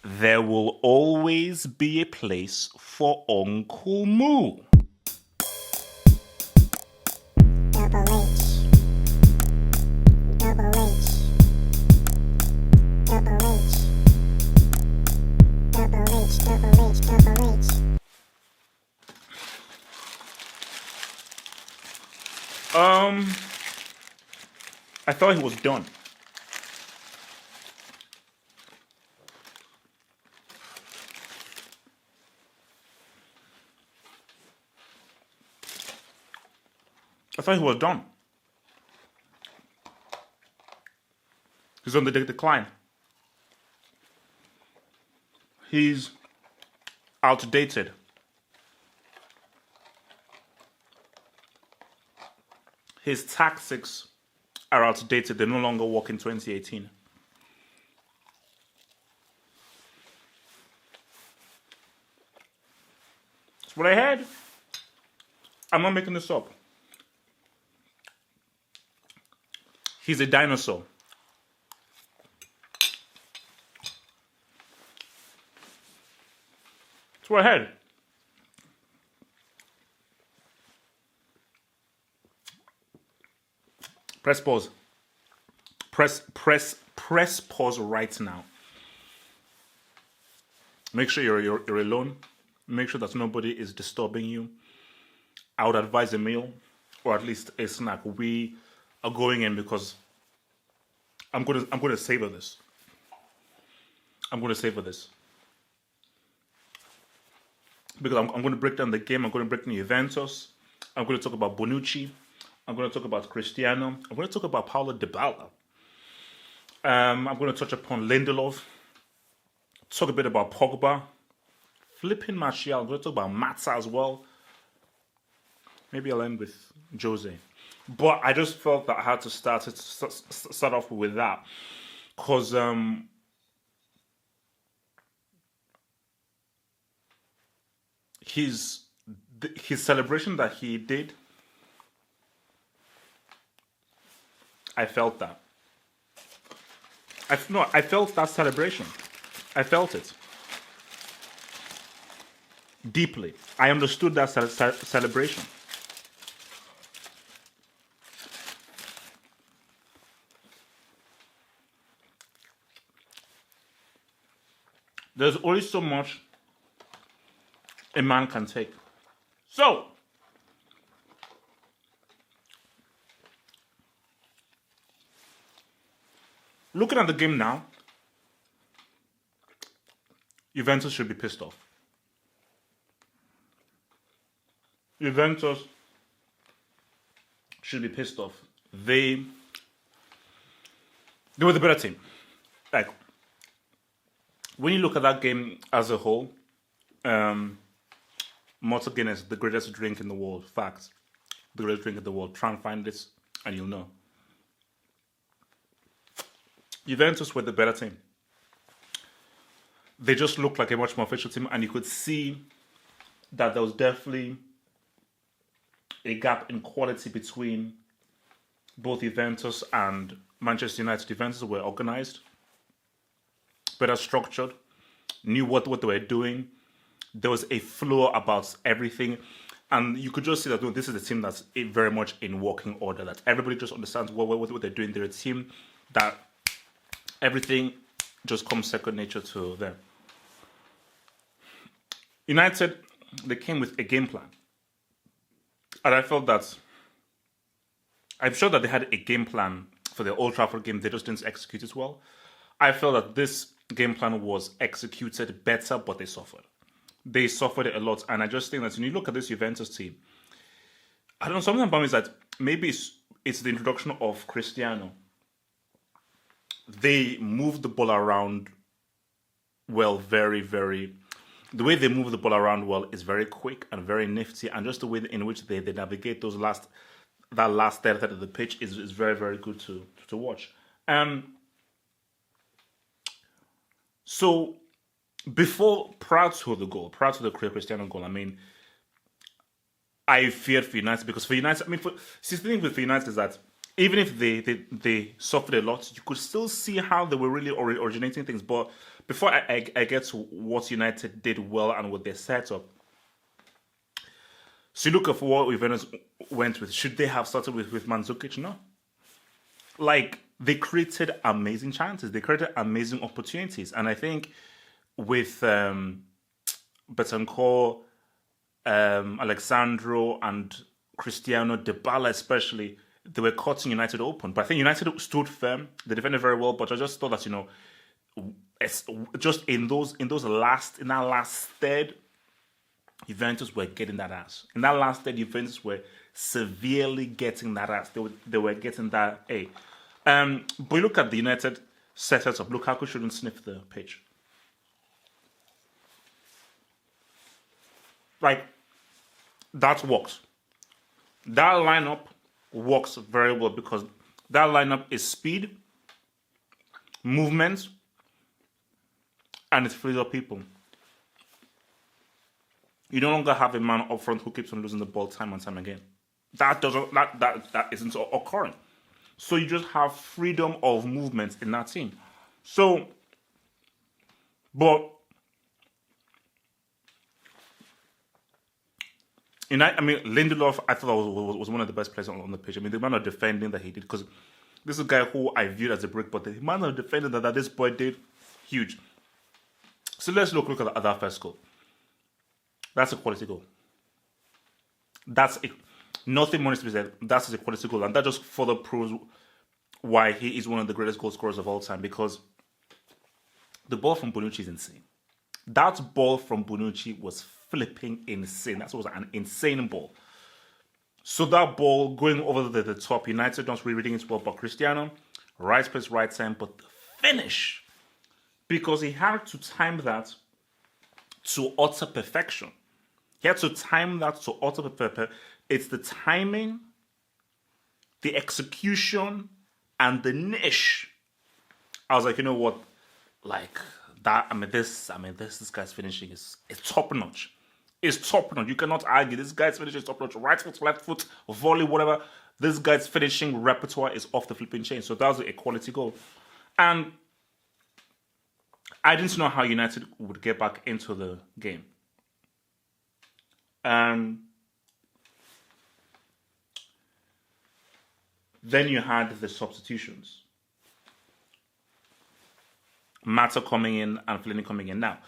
There will always be a place for Uncle Moo. Double H. Double H. Double H. Double H. Double H. Double H. I thought he was done. I thought he was done. He's on the decline. He's outdated. His tactics are outdated. They no longer work in 2018. That's what I heard. I'm not making this up. He's a dinosaur. That's what I heard. Press pause. Press pause right now. Make sure you're alone. Make sure that nobody is disturbing you. I would advise a meal or at least a snack. We are going in because I'm gonna savor this. I'm gonna savor this. Because I'm going to break down the game. I'm going to break down Juventus. I'm going to talk about Bonucci. I'm going to talk about Cristiano. I'm going to talk about Paulo Dybala. I'm going to touch upon Lindelof. Talk a bit about Pogba. Flipping Martial. I'm going to talk about Matza as well. Maybe I'll end with Jose. But I just felt that I had to start off with that. Because his celebration that he did, I felt that. I felt that celebration. I felt it deeply. I understood that celebration. There's only so much a man can take. So, looking at the game now, Juventus should be pissed off. Juventus should be pissed off. They were the better team. Like, when you look at that game as a whole, Malta Guinness, the greatest drink in the world. Facts. The greatest drink in the world. Try and find this and you'll know. Juventus were the better team. They just looked like a much more official team, and you could see that there was definitely a gap in quality between both Juventus and Manchester United. Juventus were organized, better structured, knew what they were doing. There was a flow about everything. And you could just see that this is a team that's very much in working order. That everybody just understands what they're doing. They're a team that everything just comes second nature to them. United, they came with a game plan. And I felt that, I'm sure that they had a game plan for the Old Trafford game. They just didn't execute it well. I felt that this game plan was executed better, but they suffered. They suffered it a lot. And I just think that when you look at this Juventus team, I don't know, something about me is that maybe it's the introduction of Cristiano. They moved the ball around well, very, very... The way they move the ball around well is very quick and very nifty. And just the way in which they navigate that last third of the pitch is very, very good to watch. So... prior to the Cristiano goal, I mean, I feared for United because for United, the thing with United is that even if they suffered a lot, you could still see how they were really originating things. But before I get to what United did well and what their setup. So you look at what Juventus went with. Should they have started with Mandzukic? No. Like, they created amazing chances. They created amazing opportunities. And I think with Betancourt, Alexandro, and Cristiano, Dybala especially, they were cutting United open. But I think United stood firm. They defended very well. But I just thought that, it's just in that last third, Juventus were getting that ass. In that last third, Juventus were severely getting that ass. They were getting that A. But you look at the United setup. Lukaku shouldn't sniff the pitch. Like, that works. That lineup works very well because that lineup is speed, movement, and it frees up people. You no longer have a man up front who keeps on losing the ball time and time again. That isn't occurring. So you just have freedom of movement in that team. So, but Lindelof, I thought was one of the best players on the pitch. I mean, the amount of defending that he did, because this is a guy who I viewed as a brick, but the amount of defending that this boy did, huge. So let's look at that first goal. That's a quality goal. Nothing more needs to be said. That's a quality goal, and that just further proves why he is one of the greatest goal scorers of all time. Because the ball from Bonucci is insane. That ball from Bonucci was flipping insane. That was an insane ball. So that ball going over the top, United not really reading it well, but Cristiano, right place, right time, but the finish, because he had to time that to utter perfection. He had to time that to utter perfection. It's the timing, the execution, and the niche. I was like, you know what? Like that. This guy's finishing is top notch. It's top notch. You cannot argue. This guy's finishing is top notch. Right foot, left foot, volley, whatever. This guy's finishing repertoire is off the flipping chain. So that was a quality goal. And I didn't know how United would get back into the game. Then you had the substitutions. Mata coming in and Fellaini coming in. Now,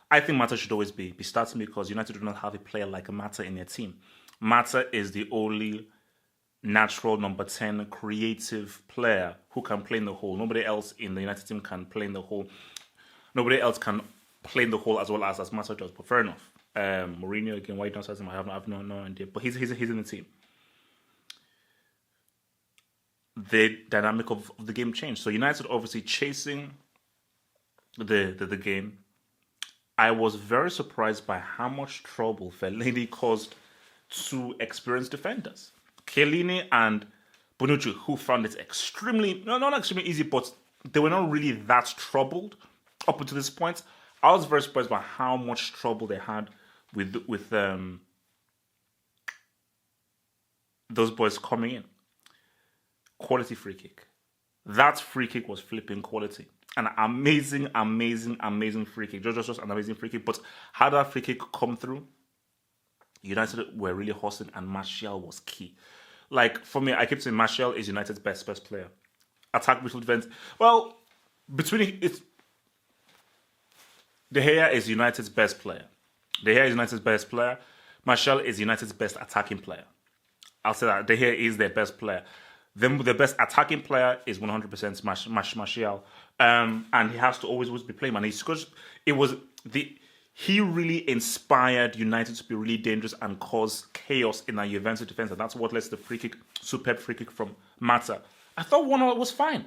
I think Mata should always be starting because United do not have a player like Mata in their team. Mata is the only natural number 10 creative player who can play in the hole. Nobody else in the United team can play in the hole. Nobody else can play in the hole as well as Mata does, but fair enough. Mourinho, again, why you don't start him, I have no idea. But he's in the team. The dynamic of the game changed. So United obviously chasing the game. I was very surprised by how much trouble Fellaini caused to experienced defenders. Chiellini and Bonucci, who found it not extremely easy, but they were not really that troubled up until this point. I was very surprised by how much trouble they had with those boys coming in. Quality free kick. That free kick was flipping quality. An amazing free kick. Just an amazing free kick. But how did that free kick come through? United were really hustling and Martial was key. Like, for me, I keep saying Martial is United's best player. Attack, midfield, defense. Well, between it, De Gea is United's best player. De Gea is United's best player. Martial is United's best attacking player. I'll say that. De Gea is their best player. The best attacking player is 100% Martial. And he has to always be playing. And he really inspired United to be really dangerous and cause chaos in our Juventus defense. And that's what led to the free kick, superb free kick from Mata. I thought 1-0 was fine.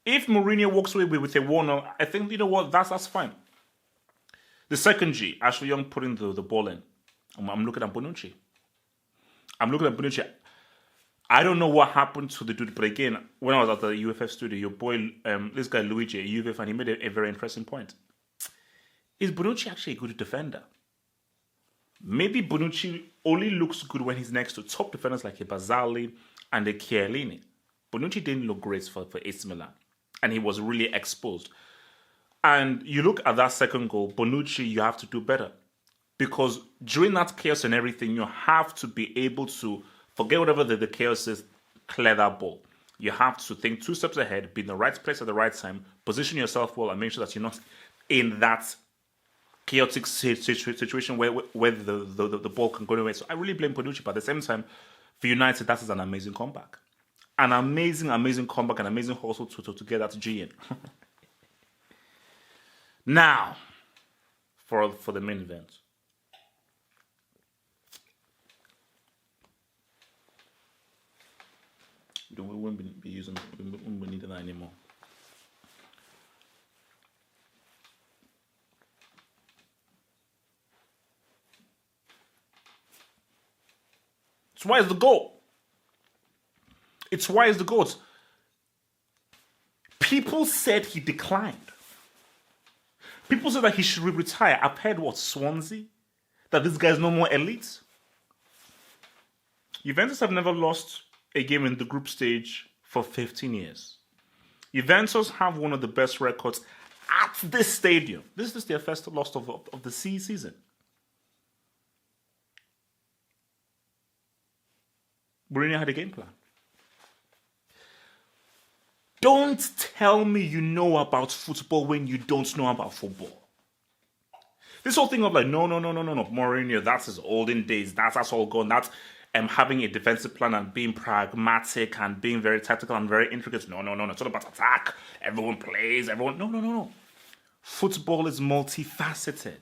If Mourinho walks away with a 1-0, I think, you know what, that's fine. The second G, Ashley Young putting the ball in. I'm looking at Bonucci. I don't know what happened to the dude, but again, when I was at the UFF studio, your boy, this guy Luigi at UFF, and he made a very interesting point. Is Bonucci actually a good defender? Maybe Bonucci only looks good when he's next to top defenders like a Bazzali and a Chiellini. Bonucci didn't look great for AC Milan, and he was really exposed. And you look at that second goal, Bonucci, you have to do better. Because during that chaos and everything, you have to be able to forget whatever the chaos is, clear that ball. You have to think 2 steps ahead, be in the right place at the right time, position yourself well, and make sure that you're not in that chaotic situation where the ball can go away. So I really blame Bonucci, but at the same time, for United, that is an amazing comeback. An amazing, amazing comeback, an amazing hustle to get that G in. Now, for the main event. We won't be using, we won't be needing that anymore. It's why is the goal. It's why is the goal. People said he declined. People said that he should retire. I've heard what, Swansea? That this guy's no more elite. Juventus have never lost a game in the group stage for 15 years. Juventus have one of the best records at this stadium. This is their first loss of the season. Mourinho had a game plan. Don't tell me you know about football when you don't know about football. This whole thing of like, no, Mourinho, that's his olden days. That's all gone. That's having a defensive plan and being pragmatic and being very tactical and very intricate. No. It's all about attack. Everyone plays. No. Football is multifaceted.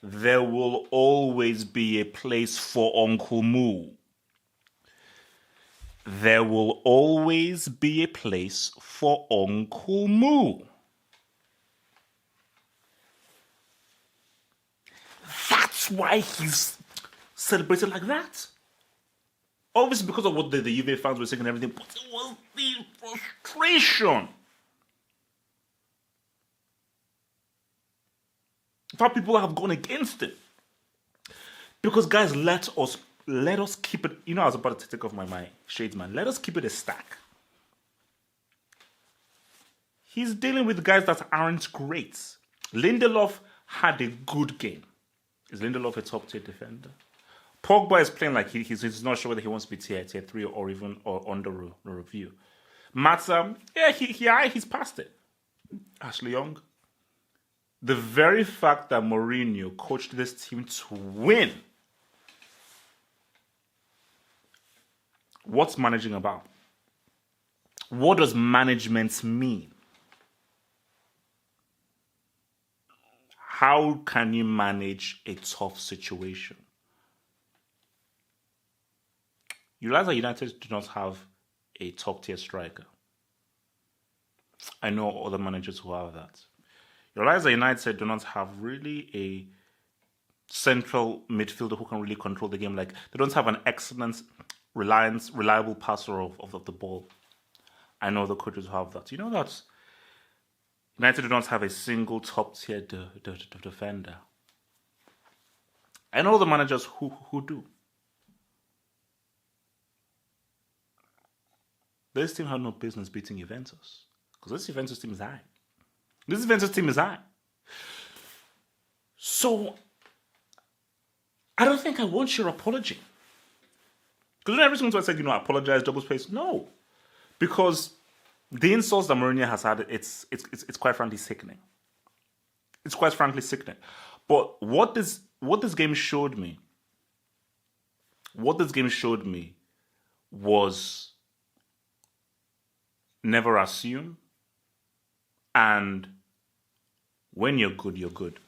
There will always be a place for Uncle Moo. There will always be a place for Uncle Moo. That's why he's celebrated like that. Obviously because of what the Juve fans were saying and everything, but it was the frustration. In fact, people have gone against it. Because guys, let us keep it. You know, I was about to take off my shades, man. Let us keep it a stack. He's dealing with guys that aren't great. Lindelof had a good game. Is Lindelof a top tier defender? Pogba is playing like he's not sure whether he wants to be tier 3 or even under review. Mata, he's past it. Ashley Young. The very fact that Mourinho coached this team to win. What's managing about? What does management mean? How can you manage a tough situation? You realize that United do not have a top-tier striker. I know other managers who have that. You realize that United do not have really a central midfielder who can really control the game. Like, they don't have an excellent, reliable passer of the ball. I know the coaches who have that. You know that United do not have a single top-tier defender. I know the managers who do. This team had no business beating Juventus. Because this Juventus team is high. This Juventus team is high. So, I don't think I want your apology. Because every single time I said, apologize, double space. No. Because the insults that Mourinho has had, it's quite frankly sickening. It's quite frankly sickening. But what this game showed me was never assume, and when you're good, you're good.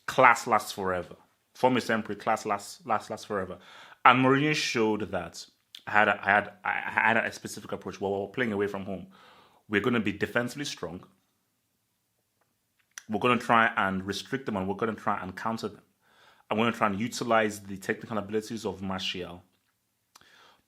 Class lasts forever. Form is temporary, class lasts forever. And Mourinho showed that I had a specific approach. While we're playing away from home, we're going to be defensively strong. We're going to try and restrict them, and we're going to try and counter them. I'm going to try and utilize the technical abilities of Martial.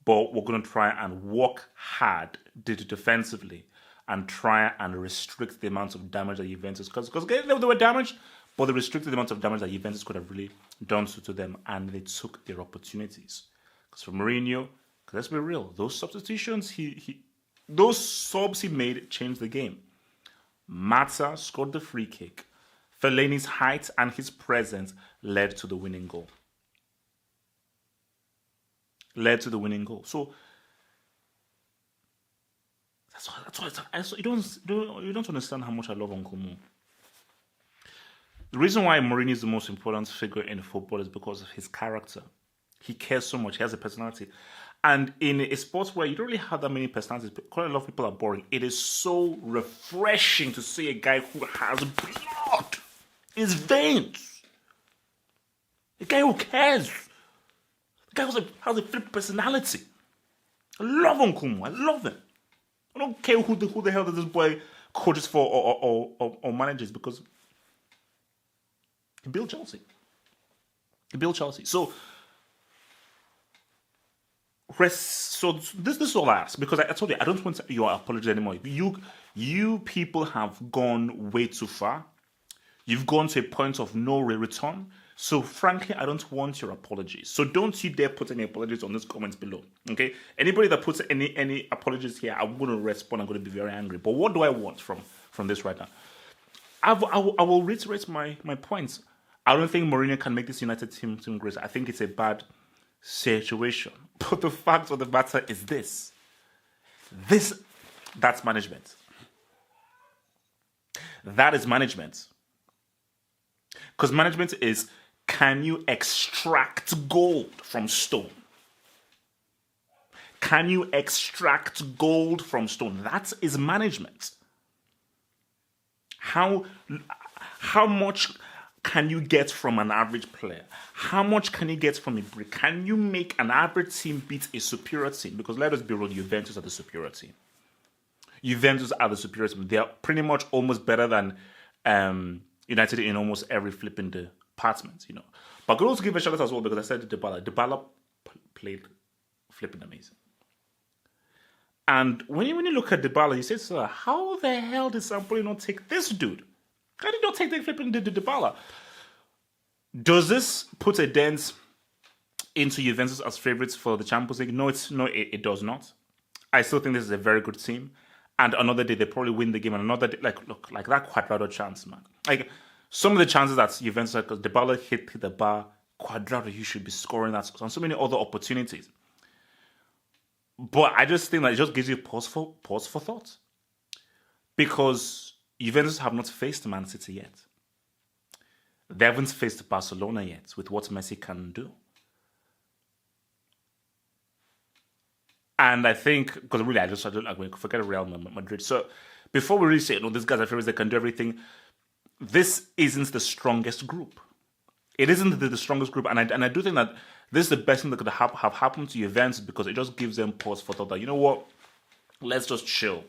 But we're going to try and work hard defensively and try and restrict the amount of damage that Juventus... Because they were damaged, but they restricted the amount of damage that Juventus could have really done to them, and they took their opportunities. Because for Mourinho, let's be real, those substitutions, those subs he made changed the game. Mata scored the free kick. Fellaini's height and his presence led to the winning goal. So that's all. You don't understand how much I love Uncle Mo. The reason why Mourinho is the most important figure in football is because of his character. He cares so much. He has a personality. And in a sport where you don't really have that many personalities, quite a lot of people are boring, it is so refreshing to see a guy who has blood in his veins. A guy who cares. A guy who has a flip personality. I love Uncle Mo. I love him. I don't care who the hell this boy coaches for or manages, because he built Chelsea. So this is all I ask, because I told you I don't want your apology anymore. You people have gone way too far. You've gone to a point of no return. So frankly, I don't want your apologies. So don't you dare put any apologies on those comments below. Okay? Anybody that puts any apologies here, I'm going to respond. I'm going to be very angry. But what do I want from this right now? I will reiterate my points. I don't think Mourinho can make this United team great. I think it's a bad situation. But the fact of the matter is this. That's management. That is management. Because management is, can you extract gold from stone? Can you extract gold from stone? That is management. How much can you get from an average player? How much can you get from a brick? Can you make an average team beat a superior team? Because let us be real, Juventus are the superior team. Juventus are the superior team. They are pretty much almost better than United in almost every flipping department, But I could also give a shout out as well, because I said Dybala. Dybala played flipping amazing. And when you look at Dybala, you say, "Sir, how the hell did Sampoli not take this dude? How did he not take the flipping Dybala?" Does this put a dent into Juventus as favourites for the Champions League? No, it does not. I still think this is a very good team. And another day, they probably win the game. And another day, like that Cuadrado chance, man. Like, some of the chances that Juventus, because Dybala hit the bar, Cuadrado, you should be scoring that. And so many other opportunities. But I just think that it just gives you pause for thought. Because Juventus have not faced Man City yet. They haven't faced Barcelona yet with what Messi can do. And I think, because really, I forget Real Madrid. So before we really say, these guys are favorites, they can do everything, this isn't the strongest group. It isn't the strongest group. And I do think that this is the best thing that could have happened to Juventus, because it just gives them pause for thought that, you know what, let's just chill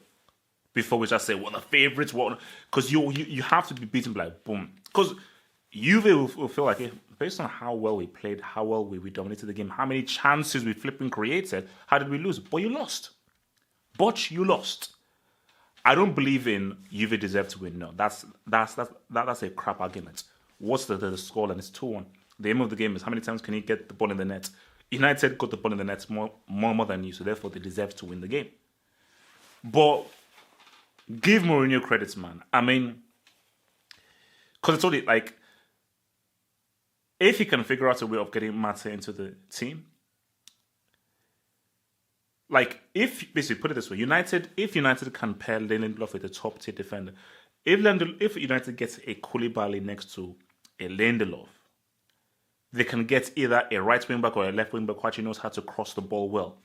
before we just say, well, the favorites, what? Because you have to be beaten by boom. Because Juve will feel like, based on how well we played, how well we dominated the game, how many chances we flipping created, how did we lose? But you lost. I don't believe in Juve deserve to win. No, that's a crap argument. What's the score? And it's 2-1. The aim of the game is how many times can you get the ball in the net. United got the ball in the net more than you, so therefore they deserve to win the game. But give Mourinho credits, man. I mean, because it's only like, if he can figure out a way of getting Mata into the team, like, if, basically, put it this way, if United can pair Lindelof with a top-tier defender, if United gets a Koulibaly next to a Lindelof, they can get either a right wing-back or a left wing-back who actually knows how to cross the ball well.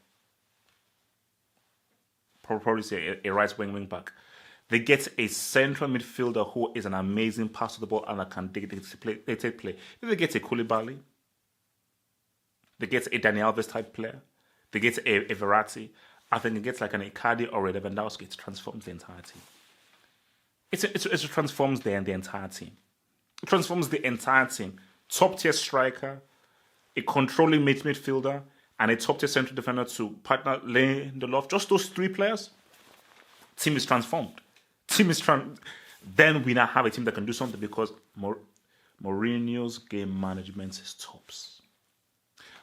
Probably say a right wing-back. They get a central midfielder who is an amazing passer of the ball and that can dictate play. If they get a Koulibaly, they get a Dani Alves type player, they get a Verratti, I think it gets like an Icardi or a Lewandowski. It transforms the entire team. It transforms the entire team. It transforms the entire team. Top tier striker, a controlling midfielder, and a top tier central defender to partner Lindelof. Just those three players, team is transformed. Then we now have a team that can do something, because Mourinho's game management is tops.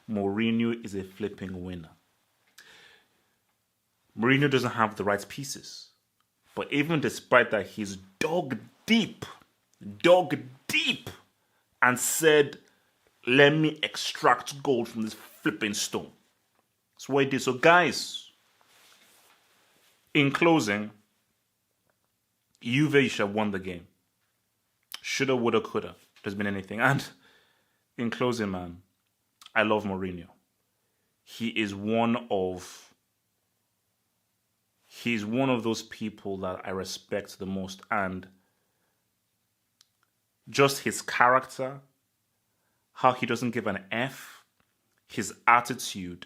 Mourinho is a flipping winner. Mourinho doesn't have the right pieces, But even despite that, he's dug deep, and said, let me extract gold from this flipping stone. That's what he did. So guys, in closing, Juve should have won the game. Shoulda, woulda, coulda. There's been anything. And in closing, man, I love Mourinho. He's one of those people that I respect the most. And just his character, how he doesn't give an F, his attitude,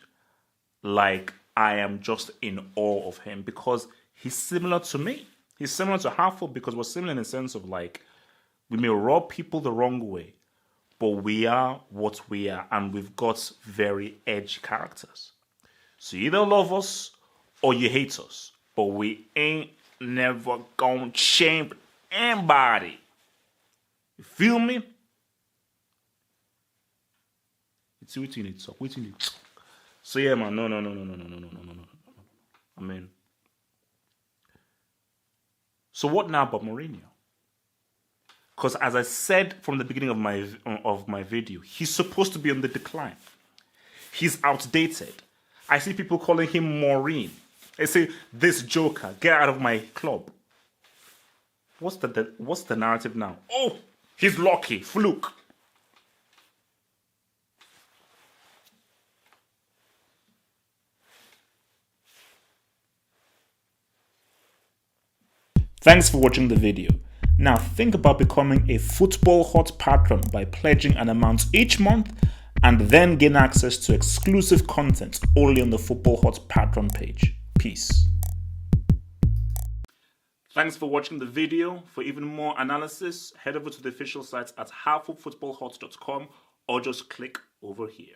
like I am just in awe of him because he's similar to me. He's similar to Hartford because we're similar in the sense of like, we may rub people the wrong way, but we are what we are and we've got very edgy characters. So you either love us or you hate us, but we ain't never gonna change anybody. You feel me? It's what you need to talk. What you need to talk. So yeah, man. No. I mean, so what now about Mourinho? Because as I said from the beginning of my video, he's supposed to be on the decline. He's outdated. I see people calling him Maureen. They say, this joker, get out of my club. What's the narrative now? Oh, he's lucky, fluke. Thanks for watching the video. Now think about becoming a Football Hot patron by pledging an amount each month and then gain access to exclusive content only on the Football Hot patron page. Peace. Thanks for watching the video. For even more analysis, head over to the official site at hartfordfootballhot.com or just click over here.